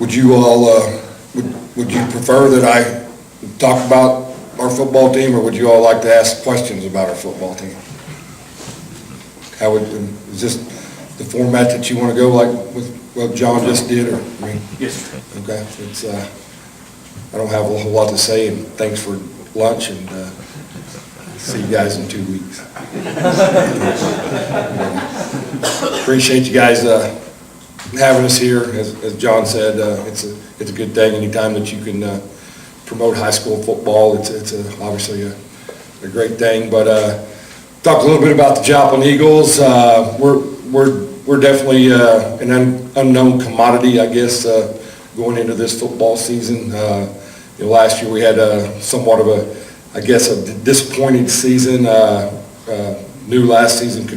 Would you all, would you prefer that I talk about our football team, or would you all like to ask questions about our football team? Is this the format that you want to go like with what John just did, or, I mean? Yes, sir. Okay, it's, I don't have a whole lot to say, and thanks for lunch, and see you guys in 2 weeks. Appreciate you guys having us here. As John said, it's a good thing anytime that you can promote high school football. It's obviously a great thing. But talk a little bit about the Joplin Eagles. We're definitely an unknown commodity, I guess, going into this football season. Last year we had somewhat of a disappointing season. Knew last season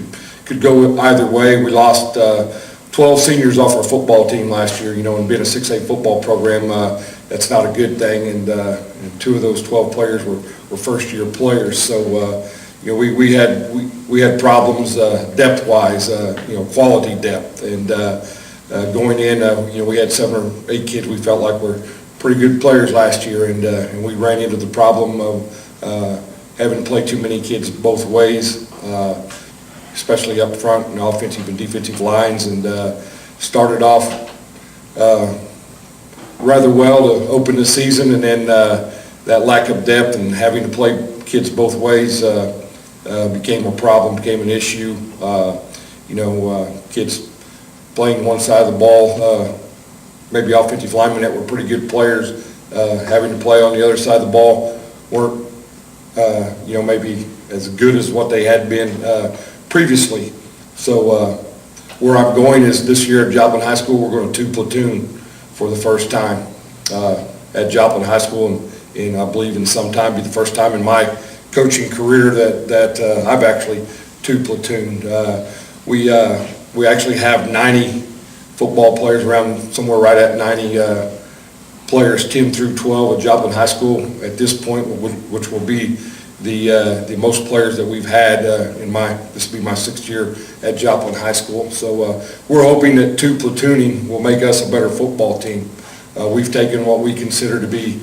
could go either way. We lost 12 seniors off our football team last year. And being a 6A football program, that's not a good thing. And 2 of those 12 players were first-year players. So we had problems depth-wise, quality depth. And going in, we had 7 or 8 kids we felt like were pretty good players last year, and we ran into the problem of having to play too many kids both ways, especially up front in offensive and defensive lines, and started off rather well to open the season, and then that lack of depth and having to play kids both ways became a problem, became an issue. Kids playing one side of the ball, maybe offensive linemen that were pretty good players, having to play on the other side of the ball weren't, maybe as good as what they had been previously. So where I'm going is this year at Joplin High School, we're going to 2 platoon for the first time at Joplin High School, and I believe in some time be the first time in my coaching career that I've actually 2 platooned. We actually have 90 football players, around somewhere right at 90 players, 10 through 12 at Joplin High School at this point, which will be the most players that we've had this will be my 6th year at Joplin High School. So we're hoping that 2 platooning will make us a better football team. We've taken what we consider to be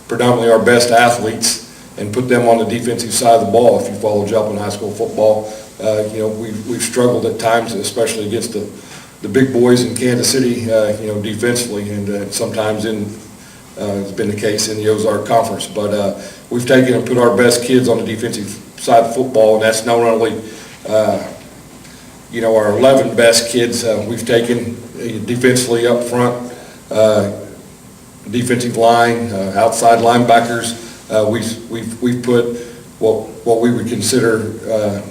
predominantly our best athletes and put them on the defensive side of the ball. If you follow Joplin High School football, we've struggled at times, especially against the big boys in Kansas City, defensively, and sometimes it's been the case in the Ozark Conference. But we've taken and put our best kids on the defensive side of football, and that's not only our 11 best kids. We've taken defensively up front, defensive line, outside linebackers. We've put what we would consider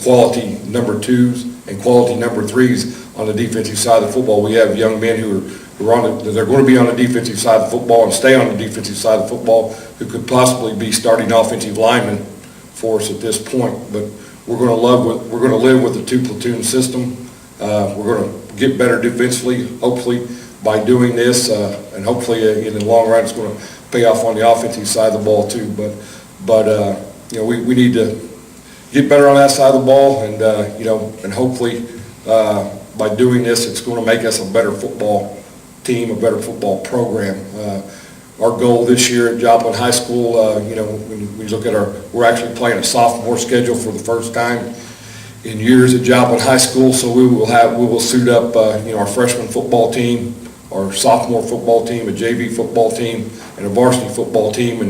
quality number 2s and quality number 3s on the defensive side of the football. We have young men who they're going to be on the defensive side of football and stay on the defensive side of football, who could possibly be starting offensive linemen for us at this point. But we're going to live with the 2 platoon system. We're going to get better defensively, hopefully, by doing this, and hopefully in the long run it's going to pay off on the offensive side of the ball too. But we need to get better on that side of the ball, and and hopefully by doing this, it's going to make us a better football team, a better football program. Our goal this year at Joplin High School, when we look at we're actually playing a sophomore schedule for the first time in years at Joplin High School. So we will suit up, our freshman football team, our sophomore football team, a JV football team, and a varsity football team,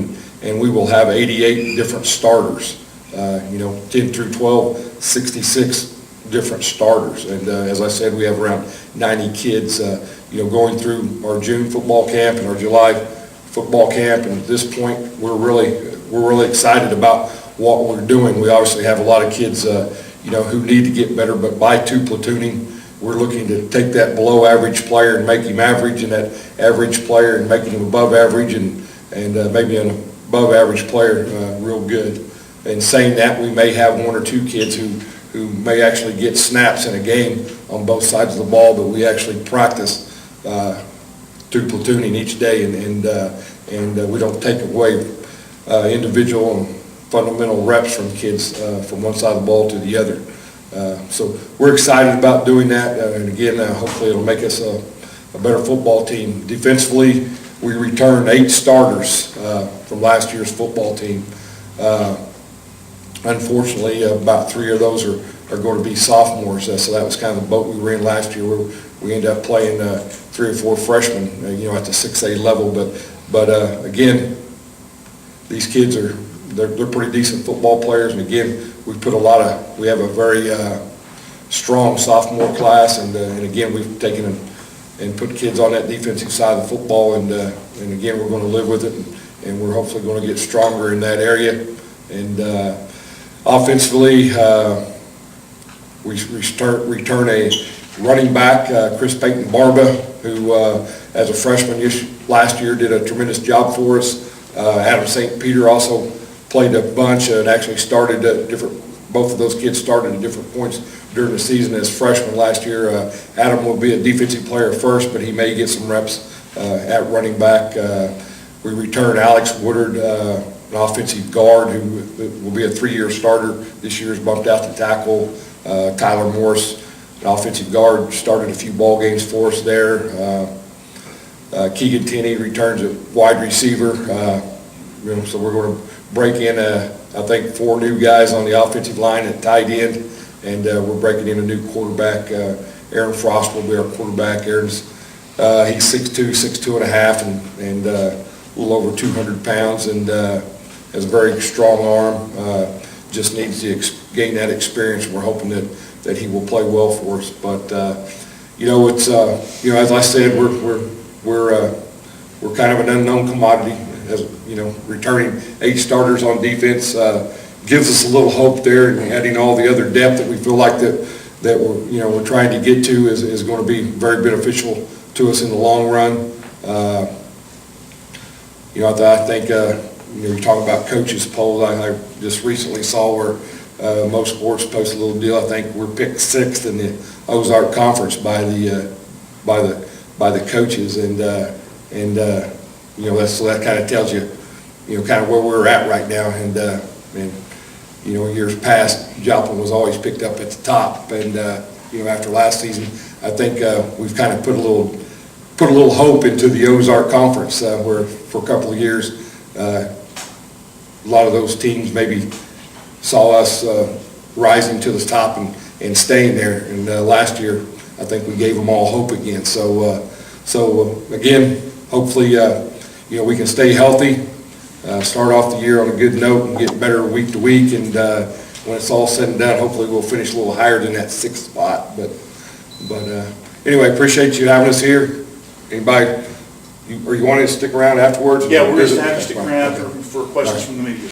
and we will have 88 different starters. 10 through 12, 66 different starters. And as I said, we have around 90 kids, going through our June football camp and our July football camp. And at this point, we're really excited about what we're doing. We obviously have a lot of kids, who need to get better, but by 2 platooning, we're looking to take that below average player and make him average, and that average player and making him above average, and maybe an above average player real good. And saying that, we may have 1 or 2 kids who may actually get snaps in a game on both sides of the ball, but we actually practice 2 platooning each day, and we don't take away individual and fundamental reps from kids from one side of the ball to the other. So we're excited about doing that, and again, hopefully it'll make us a better football team. Defensively, we returned 8 starters from last year's football team. Unfortunately, about 3 of those are going to be sophomores, so that was kind of the boat we were in last year, where we ended up playing 3 or 4 freshmen, at the 6A level. But again, these kids they're pretty decent football players, and again, we have a very strong sophomore class, and again, we've taken and put kids on that defensive side of the football, and again, we're going to live with it, and we're hopefully going to get stronger in that area. And offensively, we return a running back, Chris Payton Barba, who as a freshman last year did a tremendous job for us. Adam St. Peter also played a bunch and actually started both of those kids started at different points during the season as freshmen last year. Adam will be a defensive player first, but he may get some reps at running back. We return Alex Woodard, an offensive guard who will be a 3-year starter this year, is bumped out to tackle. Tyler Morris, an offensive guard, started a few ball games for us there. Keegan Tenney returns at wide receiver. So we're going to break in, I think, 4 new guys on the offensive line at tight end, and we're breaking in a new quarterback. Aaron Frost will be our quarterback. Aaron's he's 6'2", 6'2", and a little over 200 pounds, and has a very strong arm. Just needs to gain that experience. We're hoping that he will play well for us. But it's as I said, we're kind of an unknown commodity. As returning 8 starters on defense gives us a little hope there, and adding all the other depth that we feel like that we're trying to get to is going to be very beneficial to us in the long run. I think you're talking about coaches polls. I just recently saw where most sports post a little deal. I think we're picked 6th in the Ozark Conference by the coaches, and so that kind of tells you, kind of where we're at right now. And years past, Joplin was always picked up at the top, and after last season, I think we've kind of put a little hope into the Ozark Conference, where for a couple of years, a lot of those teams maybe saw us rising to the top and staying there. And last year, I think we gave them all hope again. So again, hopefully, we can stay healthy, start off the year on a good note, and get better week to week. And when it's all said and done, hopefully we'll finish a little higher than that 6th spot. But anyway, appreciate you having us here. Anybody, you wanting to stick around afterwards? Yeah, we're just happy to stick around for questions from the media.